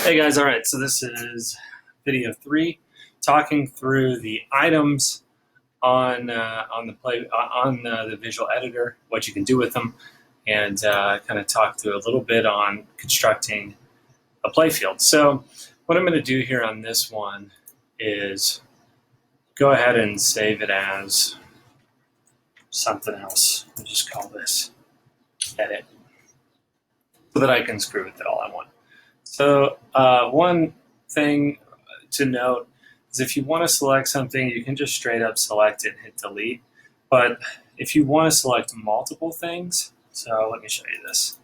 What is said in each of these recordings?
Hey guys, all right, so this is video 3, talking through the items on the visual editor, what you can do with them, and kind of talk through a little bit on constructing a playfield. So what I'm going to do here on this one is go ahead and save it as something else. I'll just call this edit so that I can screw with it all I want. So one thing to note is if you want to select something, you can just straight up select it and hit delete. But if you want to select multiple things, so let me show you this.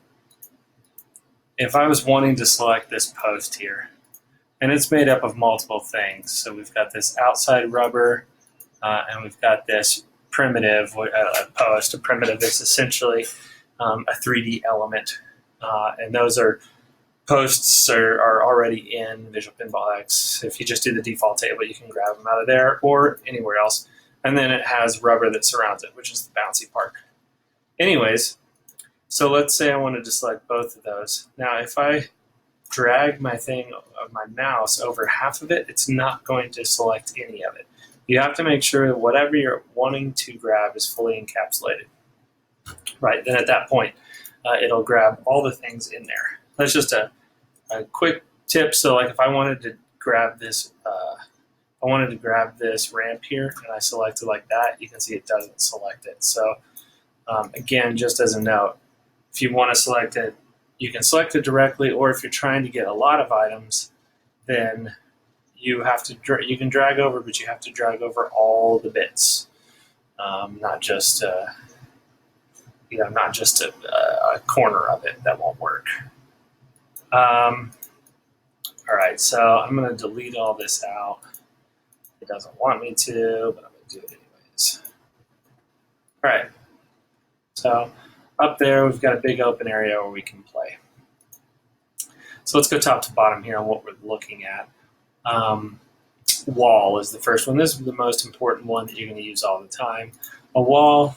If I was wanting to select this post here, and it's made up of multiple things. So we've got this outside rubber, and we've got this primitive post. A primitive is essentially a 3D element, and those are posts are already in Visual Pinball X. If you just do the default table, you can grab them out of there or anywhere else. And then it has rubber that surrounds it, which is the bouncy part. Anyways, so let's say I wanted to select both of those. Now, if I drag my mouse over half of it, it's not going to select any of it. You have to make sure that whatever you're wanting to grab is fully encapsulated. Right, then at that point, it'll grab all the things in there. That's just a quick tip. So like if I wanted to grab this, ramp here and I select it like that, you can see it doesn't select it. So again, just as a note, if you want to select it, you can select it directly, or if you're trying to get a lot of items, then you can drag over, but you have to drag over all the bits, not just a corner of it. That won't work. All right, so I'm going to delete all this out. It doesn't want me to, but I'm going to do it anyways. All right, so up there we've got a big open area where we can play. So let's go top to bottom here on what we're looking at. Wall is the first one. This is the most important one that you're going to use all the time. A wall,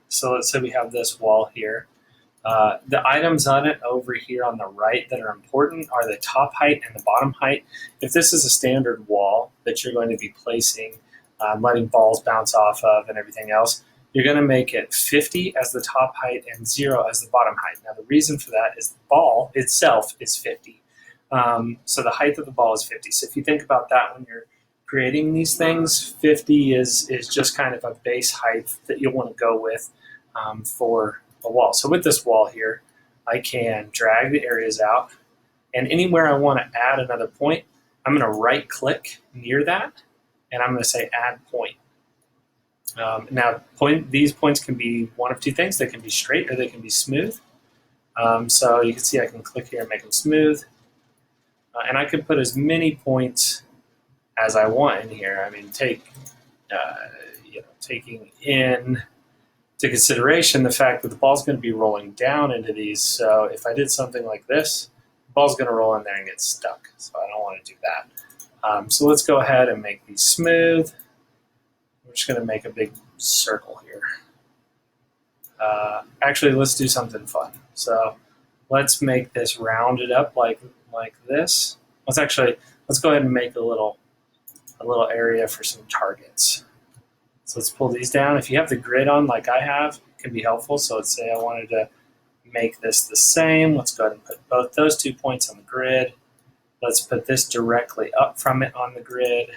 so let's say we have this wall here. The items on it over here on the right that are important are the top height and the bottom height. If this is a standard wall that you're going to be placing, letting balls bounce off of and everything else, you're going to make it 50 as the top height and 0 as the bottom height. Now the reason for that is the ball itself is 50. So the height of the ball is 50. So if you think about that when you're creating these things, 50 is just kind of a base height that you'll want to go with for a wall. So with this wall here, I can drag the areas out, and anywhere I want to add another point, I'm going to right click near that, and I'm going to say add point. Now these points can be one of two things. They can be straight or they can be smooth. So you can see I can click here and make them smooth, and I can put as many points as I want in here. I mean, taking in to consideration the fact that the ball's going to be rolling down into these. So if I did something like this, the ball's going to roll in there and get stuck. So I don't want to do that. So let's go ahead and make these smooth. We're just going to make a big circle here. Actually, let's do something fun. So let's make this rounded up like this. Let's go ahead and make a little area for some targets. So let's pull these down. If you have the grid on like I have, it can be helpful. So let's say I wanted to make this the same. Let's go ahead and put both those 2 points on the grid. Let's put this directly up from it on the grid.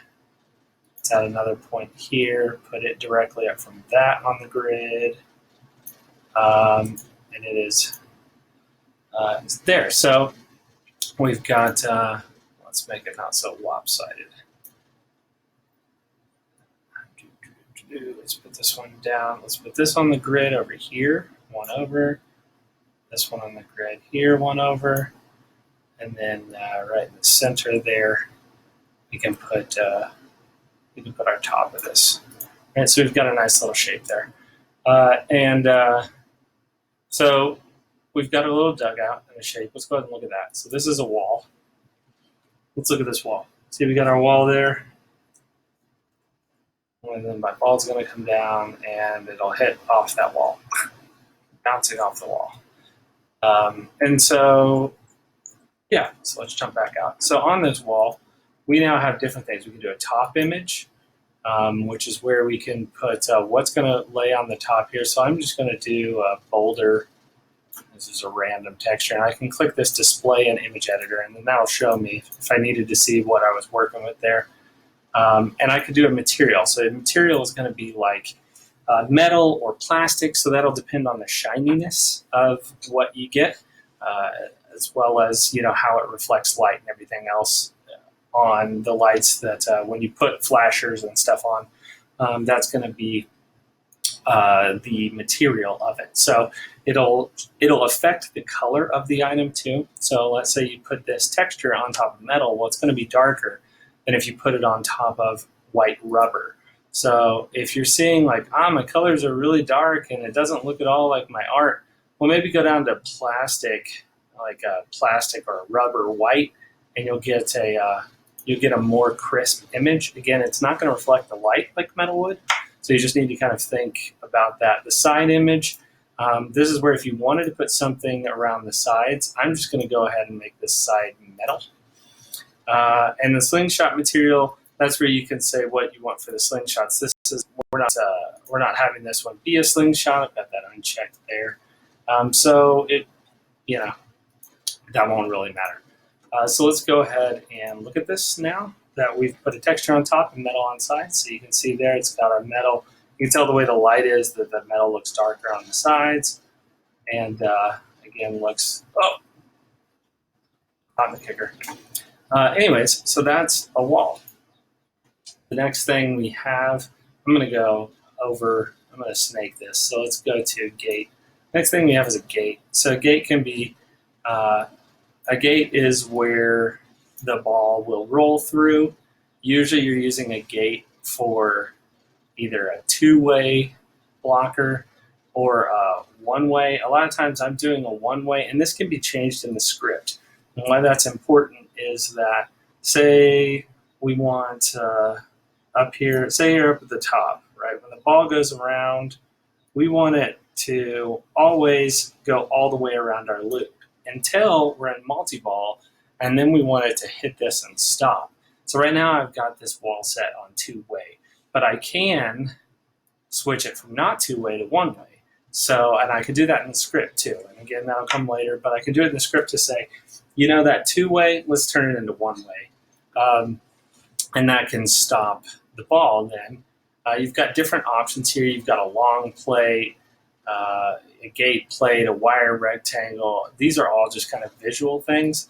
Let's add another point here, put it directly up from that on the grid. And it is it's there. So we've got, let's make it not so lopsided. Let's put this one down. Let's put this on the grid over here, one over. This one on the grid here, one over. And then right in the center there, we can put our top of this. And so we've got a nice little shape there. So we've got a little dugout and a shape. Let's go ahead and look at that. So this is a wall. Let's look at this wall. See, we got our wall there. And then my ball's going to come down and it'll hit off that wall, bouncing off the wall. And so Yeah, so let's jump back out. So on this wall, we now have different things. We can do a top image, which is where we can put what's going to lay on the top here. So I'm just going to do a boulder. This is a random texture, and I can click this display in image editor, and then that'll show me if I needed to see what I was working with there. And I could do a material. So the material is going to be like metal or plastic, so that'll depend on the shininess of what you get, as well as how it reflects light and everything else on the lights that when you put flashers and stuff on, that's going to be the material of it. So it'll affect the color of the item too. So let's say you put this texture on top of metal, well, it's going to be darker than if you put it on top of white rubber. So if you're seeing like, my colors are really dark and it doesn't look at all like my art, well, maybe go down to plastic, like a plastic or a rubber white, and you'll get a more crisp image. Again, it's not going to reflect the light like metal would, so you just need to kind of think about that. The side image, this is where if you wanted to put something around the sides, I'm just going to go ahead and make this side metal. And the slingshot material, that's where you can say what you want for the slingshots. This is we're not having this one be a slingshot. I've got that unchecked there. So it that won't really matter. So let's go ahead and look at this now that we've put a texture on top and metal on sides. So you can see there it's got our metal. You can tell the way the light is that the metal looks darker on the sides, and again looks on the kicker. Anyways, so that's a wall. The next thing we have, I'm going to snake this. So let's go to gate. Next thing we have is a gate. So a gate can be, a gate is where the ball will roll through. Usually you're using a gate for either a two-way blocker or a one-way. A lot of times I'm doing a one-way, and this can be changed in the script. And why that's important is that, say we want up here, say here up at the top, right? When the ball goes around, we want it to always go all the way around our loop until we're in multi-ball, and then we want it to hit this and stop. So right now I've got this wall set on two-way, but I can switch it from not two-way to one-way. So, and I could do that in the script too. And again, that'll come later, but I can do it in the script to say, that two-way, let's turn it into one-way. And that can stop the ball then. You've got different options here. You've got a long plate, a gate plate, a wire rectangle. These are all just kind of visual things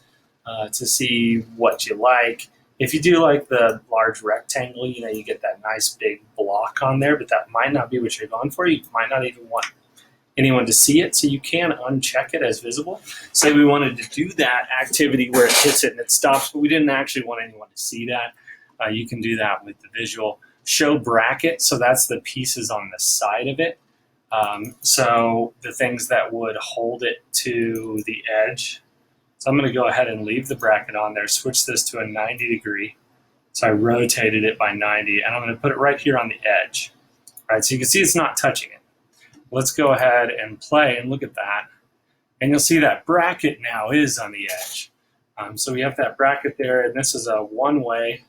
to see what you like. If you do like the large rectangle, you get that nice big block on there, but that might not be what you're going for. You might not even want anyone to see it, so you can uncheck it as visible. Say we wanted to do that activity where it hits it and it stops, but we didn't actually want anyone to see that. You can do that with the visual. Show bracket, so that's the pieces on the side of it. So the things that would hold it to the edge. So I'm going to go ahead and leave the bracket on there, switch this to a 90 degree. So I rotated it by 90, and I'm going to put it right here on the edge. All right, so you can see it's not touching it. Let's go ahead and play and look at that. And you'll see that bracket now is on the edge. So we have that bracket there, and this is a one-way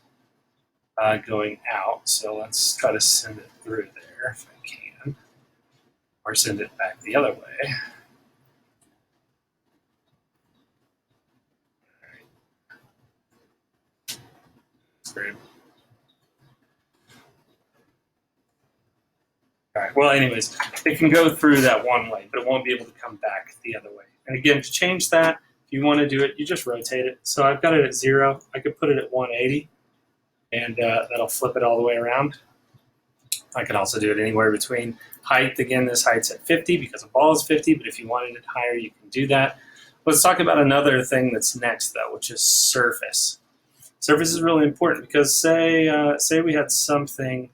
going out. So let's try to send it through there if I can, or send it back the other way. Great. All right. Well, anyways, it can go through that one way, but it won't be able to come back the other way. And again, to change that, if you want to do it, you just rotate it. So I've got it at 0. I could put it at 180, and that'll flip it all the way around. I can also do it anywhere between height. Again, this height's at 50 because the ball is 50, but if you wanted it higher, you can do that. Let's talk about another thing that's next, though, which is surface. Surface is really important because say we had something,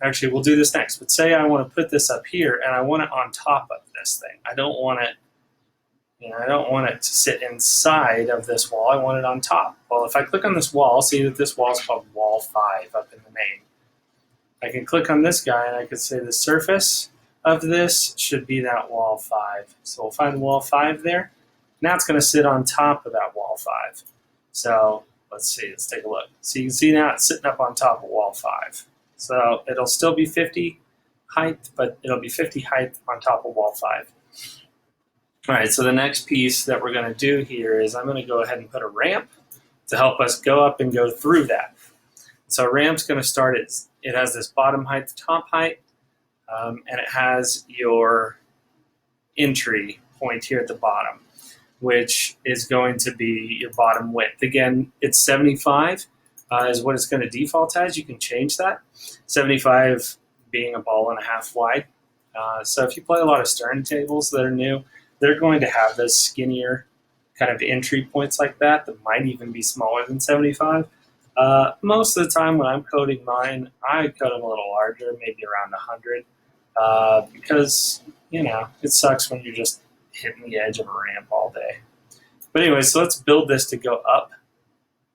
actually we'll do this next, but say I want to put this up here and I want it on top of this thing. I don't want it to sit inside of this wall. I want it on top. Well, if I click on this wall, see that this wall is called wall 5 up in the name. I can click on this guy and I could say the surface of this should be that wall 5. So we'll find wall 5 there. Now it's going to sit on top of that wall 5. So let's see, let's take a look. So you can see now it's sitting up on top of wall 5. So it'll still be 50 height, but it'll be 50 height on top of wall 5. All right, so the next piece that we're going to do here is I'm going to go ahead and put a ramp to help us go up and go through that. So a ramp's going to start, it has this bottom height to top height, and it has your entry point here at the bottom, which is going to be your bottom width. Again, it's 75 is what it's going to default as. You can change that. 75 being a ball and a half wide. So if you play a lot of stern tables that are new, they're going to have those skinnier kind of entry points like that might even be smaller than 75. Most of the time when I'm coding mine, I code them a little larger, maybe around 100, because, you know, it sucks when you're just hitting the edge of a ramp all day. But anyway, so let's build this to go up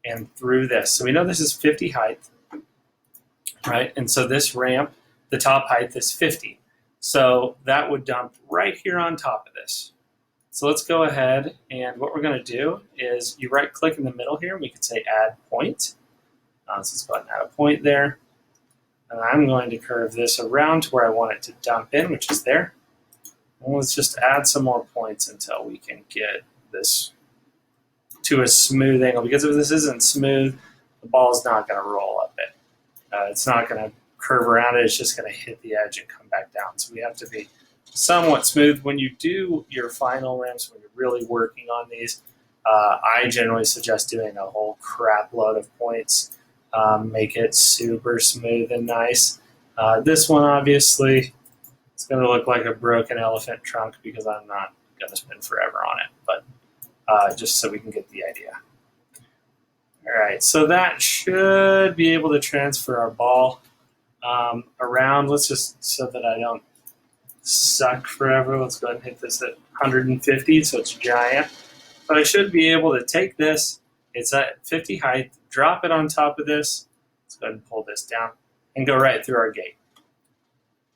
and through this. So we know this is 50 height, right? And so this ramp, the top height is 50. So that would dump right here on top of this. So let's go ahead, and what we're going to do is you right click in the middle here, and we could say add point. So let's go ahead and add a point there. And I'm going to curve this around to where I want it to dump in, which is there. And let's just add some more points until we can get this to a smooth angle. Because if this isn't smooth, the ball is not going to roll up it. It's not going to curve around it. It's just going to hit the edge and come back down. So we have to be somewhat smooth. When you do your final ramps, when you're really working on these, I generally suggest doing a whole crap load of points. Make it super smooth and nice. This one, obviously, it's going to look like a broken elephant trunk because I'm not going to spend forever on it, but just so we can get the idea. All right, so that should be able to transfer our ball around. Let's just, so that I don't suck forever, let's go ahead and hit this at 150, so it's giant. But I should be able to take this, it's at 50 height, drop it on top of this. Let's go ahead and pull this down and go right through our gate.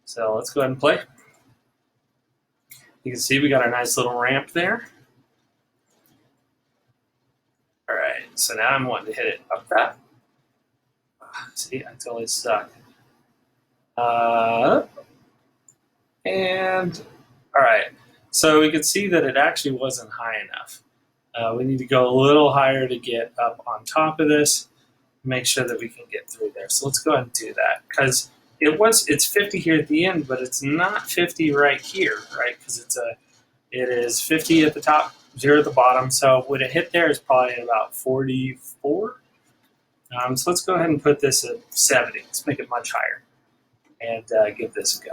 So let's go ahead and play. You can see we got a nice little ramp there. All right, so now I'm wanting to hit it up that. See, I totally suck. And all right, so we can see that it actually wasn't high enough. We need to go a little higher to get up on top of this, make sure that we can get through there. So let's go ahead and do that, because it's 50 here at the end, but it's not 50 right here, right? Because it is 50 at the top, 0 at the bottom. So when it hit there, it's probably at about 44. So let's go ahead and put this at 70. Let's make it much higher and give this a go.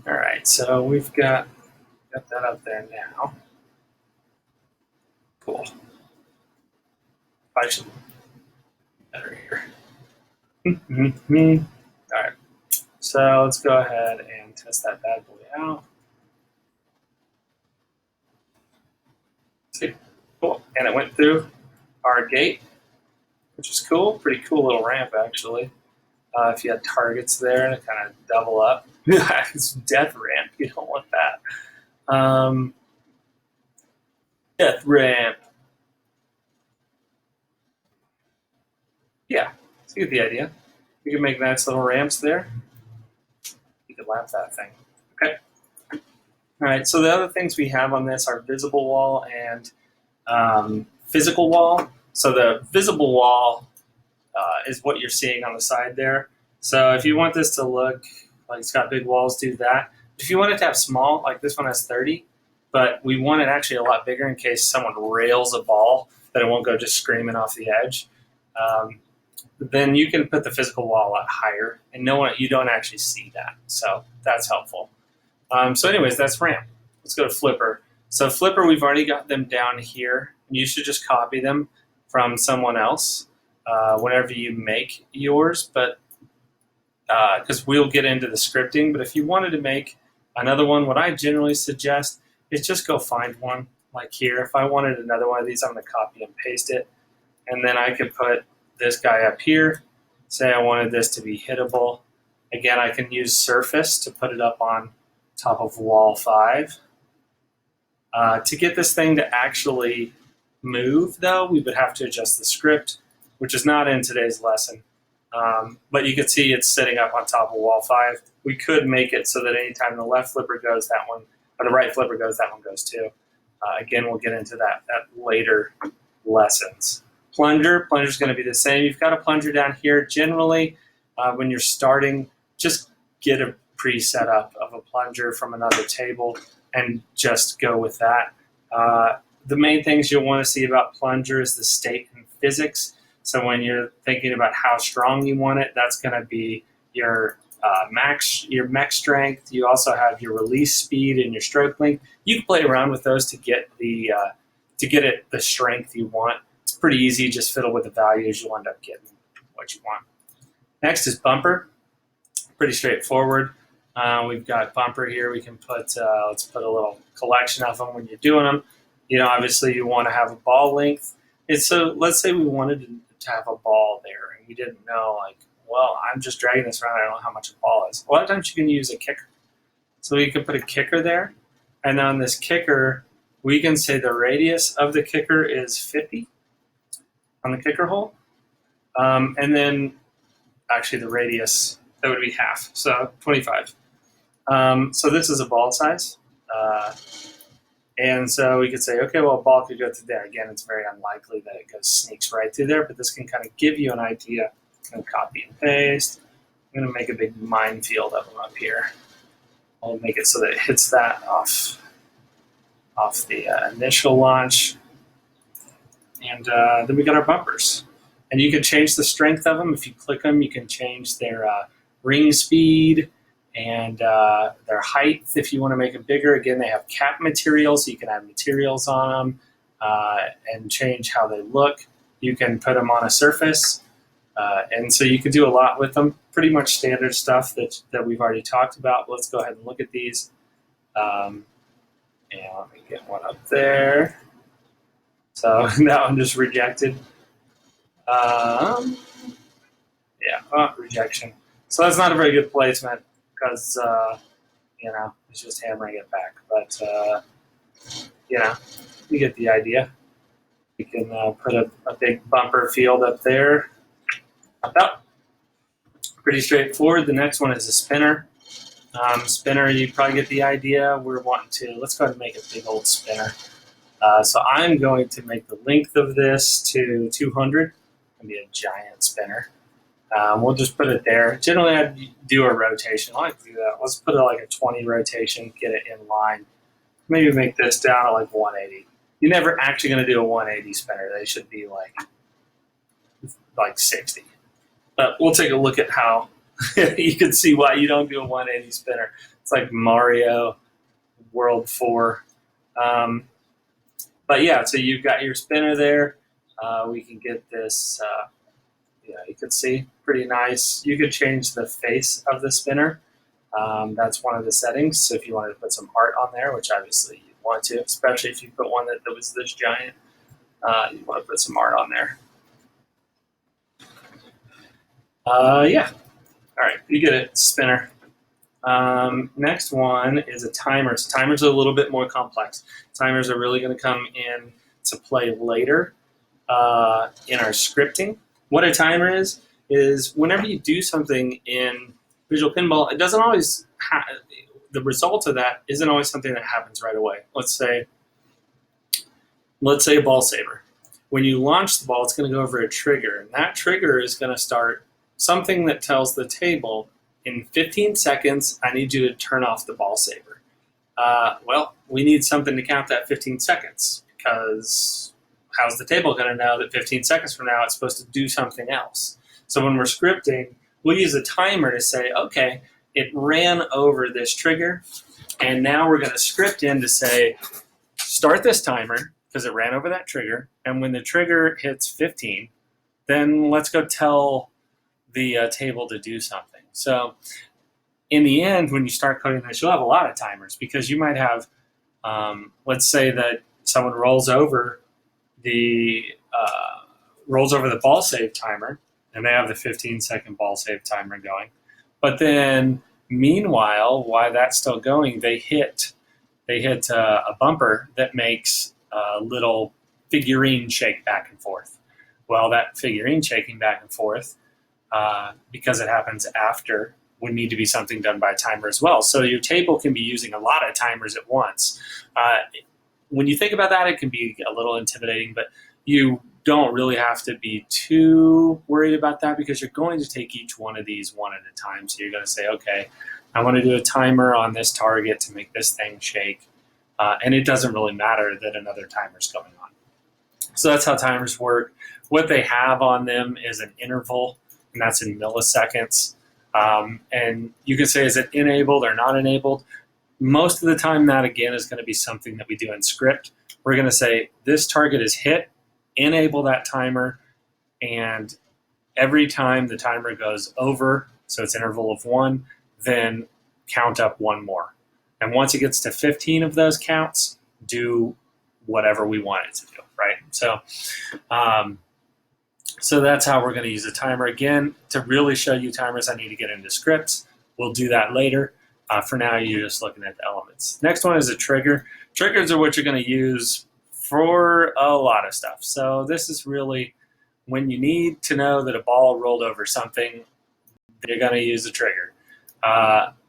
All right, so we've got that up there now. Cool. I should be better here. All right, so let's go ahead and test that bad boy out. See, cool, and it went through our gate, which is cool. Pretty cool little ramp, actually. If you had targets there and it kind of double up. It's death ramp. You don't want that. Death ramp. Yeah, so you get the idea. You can make nice little ramps there. You can lap that thing. Okay. All right, so the other things we have on this are visible wall and physical wall. So the visible wall is what you're seeing on the side there. So if you want this to look like it's got big walls, do that. If you want it to have small, like this one has 30, but we want it actually a lot bigger in case someone rails a ball, that it won't go just screaming off the edge. Then you can put the physical wall a lot higher, and you don't actually see that. So that's helpful. So anyways, that's ramp. Let's go to flipper. So flipper, we've already got them down here. You should just copy them from someone else whenever you make yours, but because we'll get into the scripting. But if you wanted to make another one, what I generally suggest is just go find one like here. If I wanted another one of these, I'm going to copy and paste it. And then I could put this guy up here. Say I wanted this to be hittable. Again, I can use surface to put it up on top of wall 5. To get this thing to actually move, though, we would have to adjust the script, which is not in today's lesson. But you can see it's sitting up on top of wall 5. We could make it so that anytime the left flipper goes, that one, or the right flipper goes, that one goes too. Again, we'll get into that at later lessons. Plunger is going to be the same. You've got a plunger down here. Generally, when you're starting, just get a preset up of a plunger from another table and just go with that. The main things you'll want to see about plunger is the state and physics. So when you're thinking about how strong you want it, that's going to be your mech strength. You also have your release speed and your stroke length. You can play around with those to get the strength you want. It's pretty easy. Just fiddle with the values. You'll end up getting what you want. Next is bumper. Pretty straightforward. We've got bumper here. We can put let's put a little collection of them when you're doing them. Obviously you want to have a ball length. So let's say we wanted to have a ball there, and we didn't know, like, well, I'm just dragging this around. I don't know how much a ball is. A lot of times you can use a kicker. So you can put a kicker there, and on this kicker, we can say the radius of the kicker is 50 on the kicker hole. And then actually the radius, that would be half, so 25. So this is a ball size. And so we could say, okay, well, a ball could go through there. Again, it's very unlikely that it sneaks right through there, but this can kind of give you an idea. I'm going to copy and paste. I'm going to make a big minefield of them up here. I'll make it so that it hits that off the initial launch. And then we got our bumpers. And you can change the strength of them. If you click them, you can change their ring speed and their height if you want to make it bigger. Again, they have cap materials, so you can add materials on them and change how they look. You can put them on a surface. And so you can do a lot with them. Pretty much standard stuff that we've already talked about. Let's go ahead and look at these. And let me get one up there. So that one just rejected. Rejection. So that's not a very good placement because, it's just hammering it back. But, you get the idea. You can put a big bumper field up there. Up. Pretty straightforward. The next one is a spinner. Spinner, you probably get the idea. We're wanting to, let's go ahead and make a big old spinner. So I'm going to make the length of this to 200. It's going to be a giant spinner. We'll just put it there. Generally, I'd do a rotation. I like to do that. Let's put it like a 20 rotation, get it in line. Maybe make this down to like 180. You're never actually going to do a 180 spinner. They should be like 60. But we'll take a look at how you can see why you don't do a 180 spinner. It's like Mario World 4. But yeah, so you've got your spinner there. We can get this, you can see, pretty nice. You could change the face of the spinner. That's one of the settings. So if you wanted to put some art on there, which obviously you want to, especially if you put one that was this giant, you want to put some art on there. Yeah. All right, you get it, spinner. Next one is a timer. So timers are a little bit more complex. Timers are really going to come in to play later in our scripting. What a timer is whenever you do something in Visual Pinball, it doesn't always the result of that isn't always something that happens right away. Let's say a ball saver. When you launch the ball, it's going to go over a trigger, and that trigger is going to start something that tells the table, in 15 seconds, I need you to turn off the ball saver. Well, we need something to count that 15 seconds, because how's the table going to know that 15 seconds from now it's supposed to do something else? So when we're scripting, we'll use a timer to say, okay, it ran over this trigger, and now we're going to script in to say, start this timer, because it ran over that trigger, and when the trigger hits 15, then let's go tell the table to do something. So in the end, when you start coding this, you'll have a lot of timers, because you might have, let's say that someone rolls over the ball save timer, and they have the 15-second ball save timer going. But then, meanwhile, while that's still going, they hit they hit a bumper that makes a little figurine shake back and forth. Well, that figurine shaking back and forth, because it happens after, would need to be something done by a timer as well. So your table can be using a lot of timers at once. When you think about that, it can be a little intimidating, but you don't really have to be too worried about that, because you're going to take each one of these one at a time. So you're going to say, okay, I want to do a timer on this target to make this thing shake. And it doesn't really matter that another timer's going on. So that's how timers work. What they have on them is an interval, and that's in milliseconds. And you can say, is it enabled or not enabled? Most of the time, that again is going to be something that we do in script. We're going to say this target is hit, enable that timer, and every time the timer goes over, so it's interval of 1, then count up 1 more. And once it gets to 15 of those counts, do whatever we want it to do, right? So that's how we're going to use a timer. Again, to really show you timers, I need to get into scripts. We'll do that later. For now, you're just looking at the elements. Next one is a trigger. Triggers are what you're going to use for a lot of stuff. So this is really when you need to know that a ball rolled over something, you're going to use a trigger.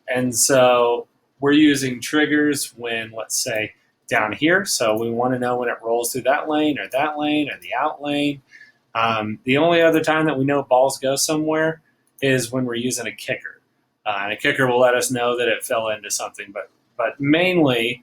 And so we're using triggers when, let's say, down here. So we want to know when it rolls through that lane or the out lane. The only other time that we know balls go somewhere is when we're using a kicker. And a kicker will let us know that it fell into something. But mainly,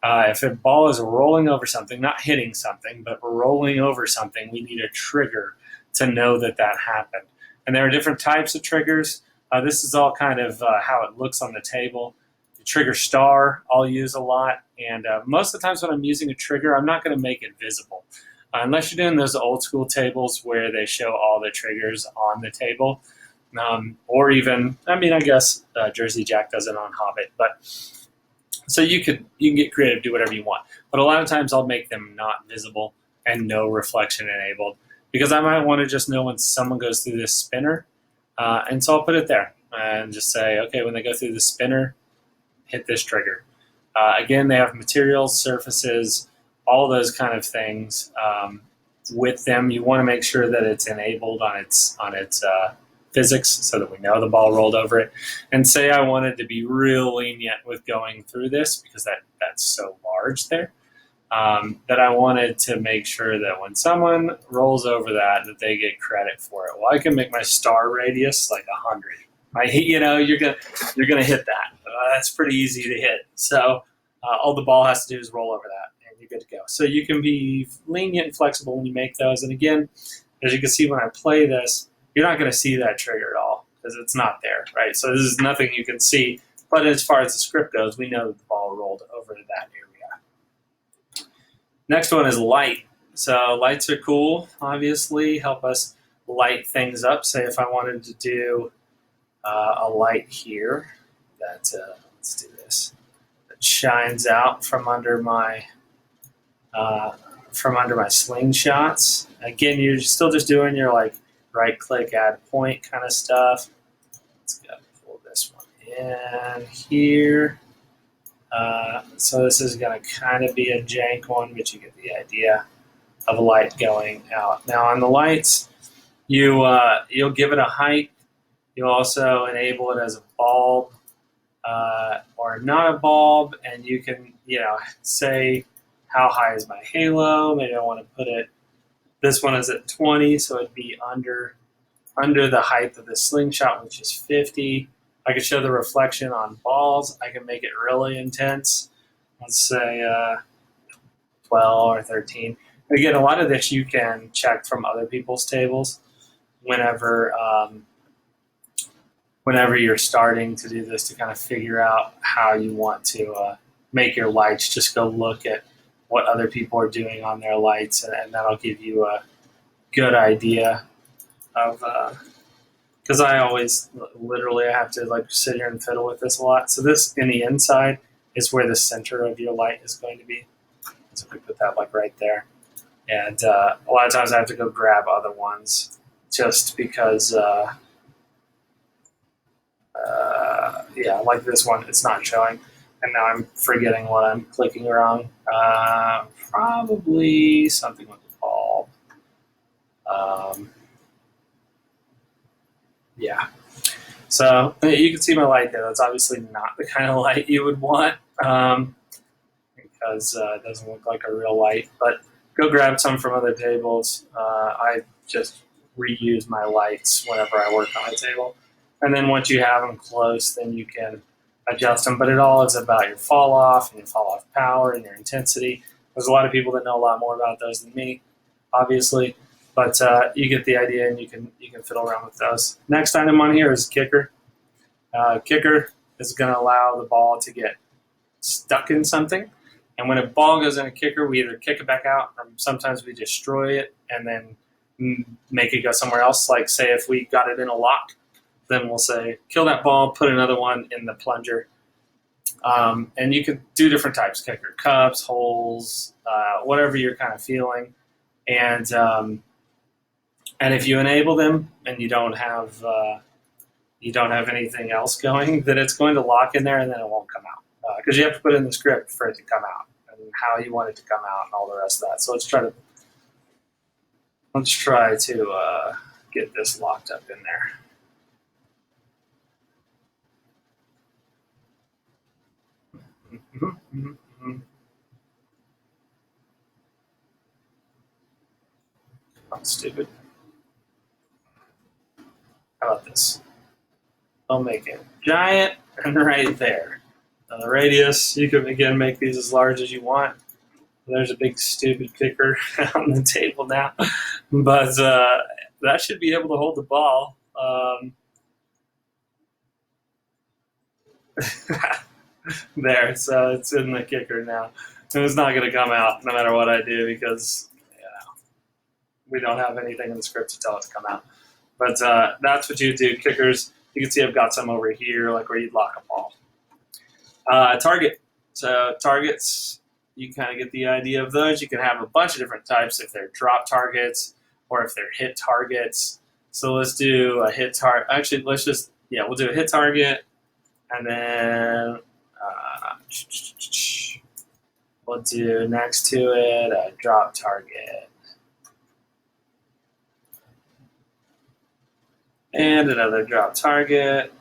if a ball is rolling over something, not hitting something, but rolling over something, we need a trigger to know that that happened. And there are different types of triggers. This is all kind of how it looks on the table. The trigger star I'll use a lot. And most of the times when I'm using a trigger, I'm not going to make it visible. Unless you're doing those old school tables where they show all the triggers on the table. Or even, I guess Jersey Jack does it on Hobbit. But so you can get creative, do whatever you want. But a lot of times I'll make them not visible and no reflection enabled, because I might want to just know when someone goes through this spinner. And so I'll put it there and just say, okay, when they go through the spinner, hit this trigger. Again, they have materials, surfaces, all those kind of things with them. You want to make sure that it's enabled on its physics, so that we know the ball rolled over it. And say I wanted to be real lenient with going through this, because that's so large there, that I wanted to make sure that when someone rolls over that they get credit for it. Well, I can make my star radius like 100. You're gonna hit that. That's pretty easy to hit. So all the ball has to do is roll over that, and you're good to go. So you can be lenient and flexible when you make those. And again, as you can see when I play this, you're not going to see that trigger at all because it's not there, right? So this is nothing you can see. But as far as the script goes, we know that the ball rolled over to that area. Next one is light. So lights are cool, obviously, help us light things up. Say if I wanted to do a light here that, let's do this, that shines out from under my slingshots. Again, you're still just doing your right click, add point kind of stuff. Let's go pull this one in here. So this is going to kind of be a jank one, but you get the idea of a light going out. Now on the lights, you'll give it a height. You'll also enable it as a bulb or not a bulb, and you can say how high is my halo. Maybe I want to put it. This one is at 20, so it'd be under the height of the slingshot, which is 50. I can show the reflection on balls. I can make it really intense. Let's say 12 or 13. Again, a lot of this you can check from other people's tables whenever you're starting to do this, to kind of figure out how you want to make your lights. Just go look at what other people are doing on their lights, and that'll give you a good idea of, because I always literally have to sit here and fiddle with this a lot. So this in the inside is where the center of your light is going to be. So we put that right there. And a lot of times I have to go grab other ones just because, like this one, it's not showing. And now I'm forgetting what I'm clicking wrong. Probably something with the ball. Yeah. So you can see my light there. That's obviously not the kind of light you would want because it doesn't look like a real light. But go grab some from other tables. I just reuse my lights whenever I work on a table. And then once you have them close, then you can adjust them. But it all is about your fall off and your fall off power and your intensity. There's a lot of people that know a lot more about those than me, obviously. But you get the idea, and you can fiddle around with those. Next item on here is kicker. Kicker is going to allow the ball to get stuck in something. And when a ball goes in a kicker, we either kick it back out, or sometimes we destroy it and then make it go somewhere else. Like, say, if we got it in a lock, then we'll say, kill that ball, put another one in the plunger. And you can do different types, kicker, cups, holes, whatever you're kind of feeling. And if you enable them and you don't have anything else going, then it's going to lock in there and then it won't come out. Because you have to put in the script for it to come out and how you want it to come out and all the rest of that. So let's try to get this locked up in there. I'm stupid. How about this? I'll make it giant and right there. Now the radius, you can again make these as large as you want. There's a big stupid kicker on the table now, but that should be able to hold the ball. There, so it's in the kicker now. And it's not going to come out no matter what I do because we don't have anything in the script to tell it to come out. But that's what you do. Kickers, you can see I've got some over here, like where you'd lock a ball. Target. So targets, you kind of get the idea of those. You can have a bunch of different types if they're drop targets or if they're hit targets. So let's do a hit target. Actually, we'll do a hit target, and then we'll do next to it a drop target. And another drop target.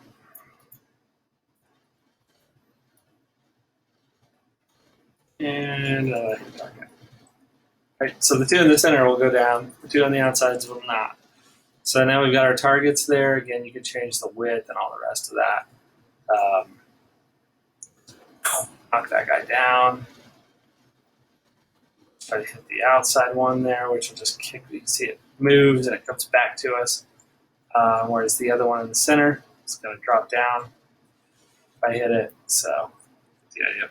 And another hit target. All right, so the two in the center will go down. The two on the outsides will not. So now we've got our targets there. Again, you can change the width and all the rest of that. Knock that guy down. Try to hit the outside one there, which will just kick. You can see it moves and it comes back to us. Whereas the other one in the center is going to drop down if I hit it. So, the idea.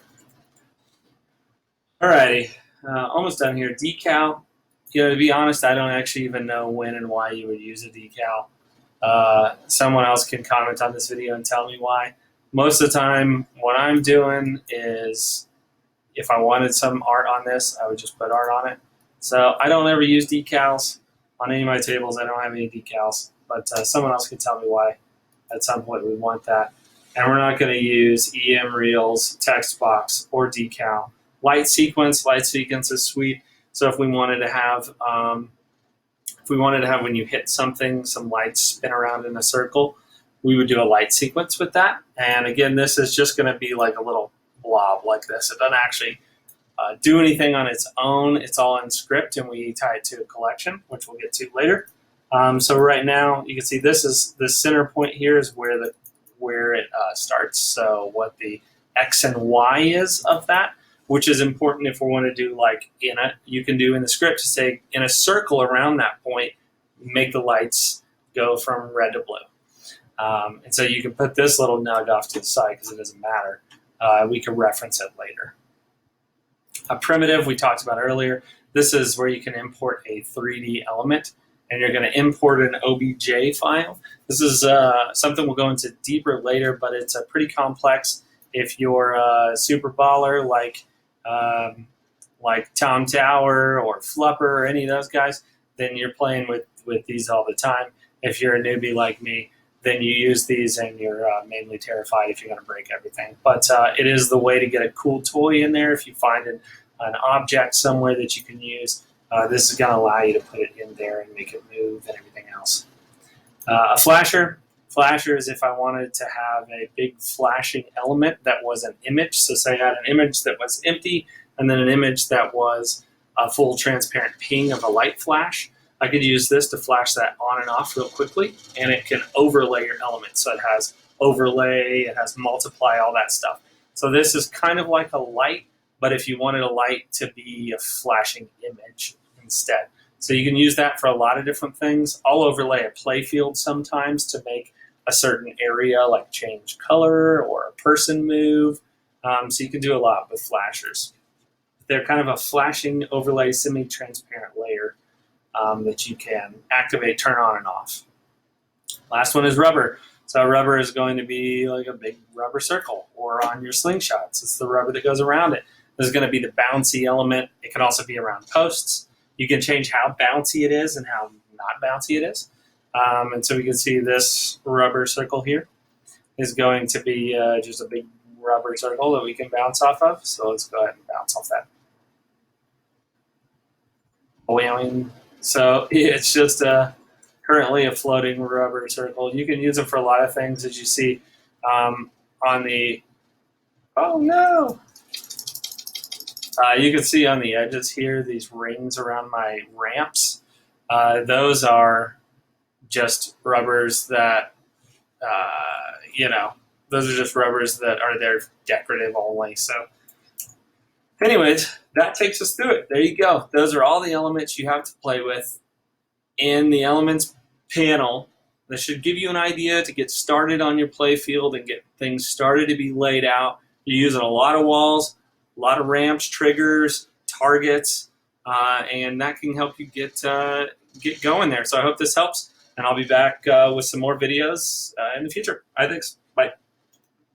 Alrighty, almost done here. Decal. To be honest, I don't actually even know when and why you would use a decal. Someone else can comment on this video and tell me why. Most of the time, what I'm doing is, if I wanted some art on this, I would just put art on it. So I don't ever use decals on any of my tables. I don't have any decals, but someone else can tell me why at some point we want that. And we're not going to use EM reels, text box, or decal. Light sequence is sweet. So if we wanted to have, when you hit something, some lights spin around in a circle, we would do a light sequence with that. And again, this is just going to be like a little blob like this. It doesn't actually do anything on its own. It's all in script, and we tie it to a collection, which we'll get to later. So right now, you can see this is the center point here is where it starts. So what the X and Y is of that, which is important if we want to do like you can do in the script to say in a circle around that point, make the lights go from red to blue. And so you can put this little nug off to the side because it doesn't matter. We can reference it later. A primitive we talked about earlier. This is where you can import a 3D element, and you're going to import an OBJ file. This is something we'll go into deeper later, but it's a pretty complex. If you're a super baller like Tom Tower or Flupper or any of those guys, then you're playing with these all the time. If you're a newbie like me, then you use these and you're mainly terrified if you're going to break everything. But it is the way to get a cool toy in there. If you find an object somewhere that you can use, this is going to allow you to put it in there and make it move and everything else. A flasher. Flasher is if I wanted to have a big flashing element that was an image. So say I had an image that was empty and then an image that was a full transparent ping of a light flash. I could use this to flash that on and off real quickly, and it can overlay your elements. So it has overlay, it has multiply, all that stuff. So this is kind of like a light, but if you wanted a light to be a flashing image instead. So you can use that for a lot of different things. I'll overlay a playfield sometimes to make a certain area, like change color or a person move. So you can do a lot with flashers. They're kind of a flashing overlay, semi-transparent layer that you can activate, turn on and off. Last one is rubber. So rubber is going to be like a big rubber circle, or on your slingshots, it's the rubber that goes around it. This is going to be the bouncy element. It can also be around posts. You can change how bouncy it is and how not bouncy it is. And so we can see this rubber circle here is going to be just a big rubber circle that we can bounce off of. So let's go ahead and bounce off that. So it's just currently a floating rubber circle. You can use them for a lot of things, as you see on the, oh no! You can see on the edges here, these rings around my ramps. Those are just rubbers that, those are just rubbers that are there decorative only. So anyways, that takes us through it. There you go. Those are all the elements you have to play with in the Elements panel. That should give you an idea to get started on your playfield and get things started to be laid out. You're using a lot of walls, a lot of ramps, triggers, targets, and that can help you get going there. So I hope this helps, and I'll be back with some more videos in the future. All right, thanks.